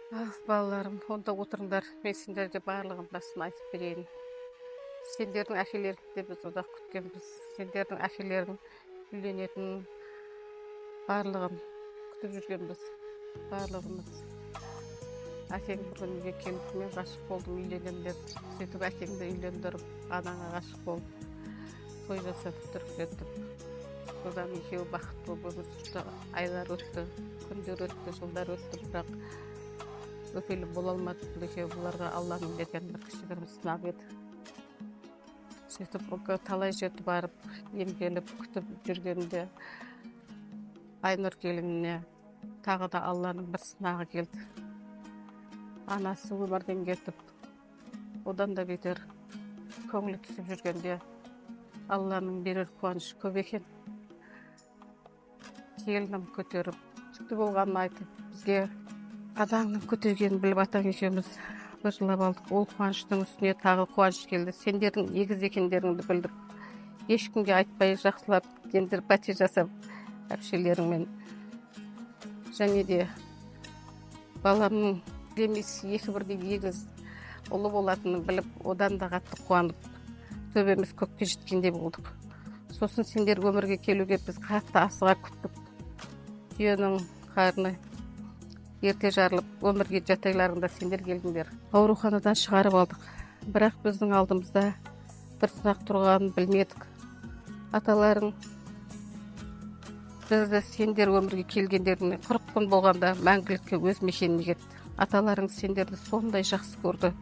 Балаларым, онда отырыңдар. Мен сендерге барлығын басын айтып берейін. Сендердің әкелеріңді біз ұзақ күткенбіз. Сендердің әкелерің үйленетін барлығын күтіп жүргенбіз. Барлығымыз. Әкең бір күн үйге келіп, мен ғашық болдым, үйленем деп. Сөйтіп әкеңді үйлендіріп, анаңа ғашық болып, той жасатып түркілетіп. Содан екеуі бақытты болып өмір сүрді. Айлар өтті, күндер өтті, жылдар өтті, бірақ өкілі бола алмады. Екеуі бұларға Алланың берген бір кішігірім сынақ еді. Сөйтіп талай жерді барып, емделіп, күтіп жүргенде Айнұр келініне тағы да Алланың бір сынағы келді. Анасы өмірден кетіп, одан да бетер көңілі түсіп жүргенде Алланың берер қуанышы көп екен. Келінім көтеріп, жүкті болғанын айтып, бізге атаңның көтергенін біліп, атаң екеуміз бір жылап алдық. Ол қуаныштың үстіне тағы қуаныш келді. Сендердің егіз екендеріңді білдік. Ешкімге айтпай жақсылап кендір пәтер жасап, әпшелеріңмен. Және де баламның демес екі бірдей егіз ұлы болатынын біліп, одан да қатты қуанып, төбеміз көкке жеткендей болдық. Сосын сендер өмірге келуге біз қатты асыға күттік. Түйенің қарны ерте жарылып, өмірге жатайларында сендер келдіңдер. Ауруханадан шығарып алдық. Бірақ біздің алдымызда бір сынақ тұрғанын білмедік. Аталарың бізді сендер өмірге келгендеріне 40 күн болғанда мәңгілікке өз мекеніне кетті. Аталарың сендерді сондай жақсы көрді,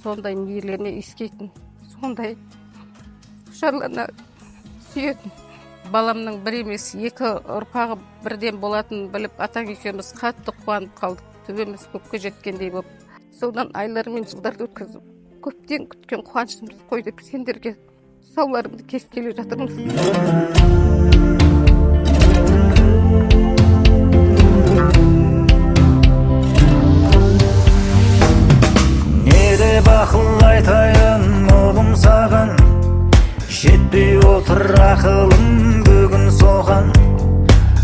сондай мейірлене иіскейтін, сондай құшарлана сүйетін. Баламның бір емес, екі ұрпағы бірден болатын біліп, атаң екеуміз қатты қуанып қалдық. Төбеміз көкке жеткендей болып. Содан айлар мен жылдарды өткізіп, көптен күткен қуанышымыз қойдық. Сендерге тұсауларымды кесіп келе жатырмыз. Неде бақыл айтайын ұлым саған, жетпей отыр ақылым бүгін соған.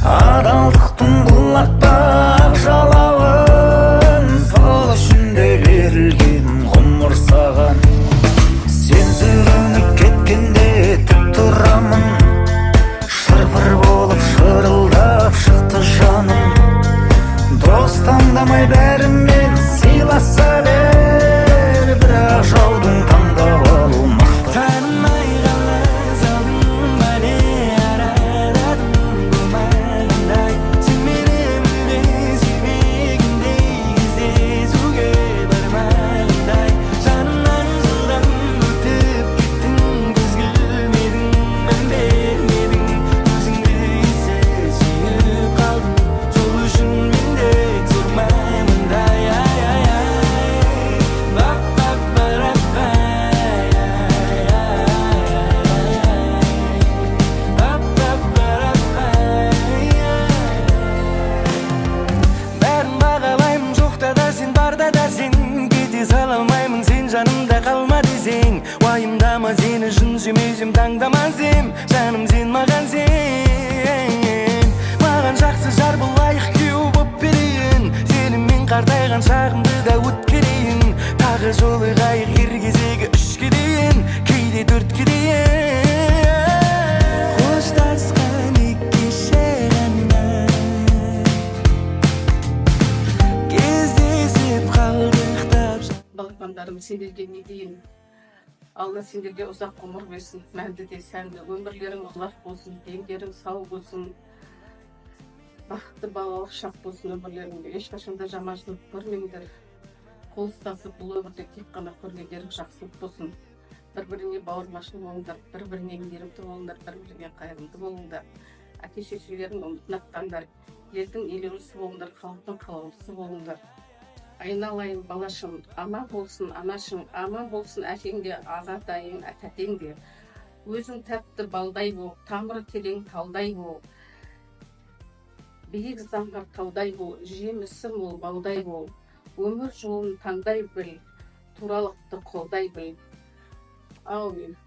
Адалдықтың құлатпақ жалауын, сол үшін де берілген ғұмыр саған. Сен сүрініп кеткенде тік тұрамын, шыр-пыр болып шырылдап шықты жаным. Дос таңдамай бәрімен сыйласа бер, бірақ жаудың таңдап алу мықты. Seni şun sümüzüm tangdamazım, canım sen mağan sen. Mağan жақсы жар бұл лайық күйеу боп берейін. Сенің мен қартайған шағымды да өткерейін. Тағы жолы қайық ер кезегі 3-ке дейін, кейде 4-ке дейін. Қоштасқан еккеше ғана кездесіп қалдық тап. Балапандарым, сендерге не дейін? Алла сендерге ұзақ ғұмыр берсін, мәнді де сәнді, өмірлерің ұзақ болсын, дендерің сау болсын, бақытты балалық шақ болсын өмірлеріңде. Ешқашанда жаманшылық көрмеңдер. Қол ұстасып бұл өмірде тек қана көргендерің жақсылық болсын. Бір-біріне бауырмашыл болыңдар, бір-біріне мейірімді болыңдар, бір-біріне қайырымды болыңдар. Әке-шешелерің ұмытпаңдар, елдің елеулісі болыңдар, халықтың қалаулысы болыңдар. Айналайын балашым, аман болсын анашың, аман болсын әкеңде, ағатайың, әтәтеңде. Өзің тәтті балдай бол, тамыры терең талдай бол. Биік заңғар таудай бол, жемісі мол балдай бол. Өмір жолын таңдай біл, туралықты қолдай біл. Аумин.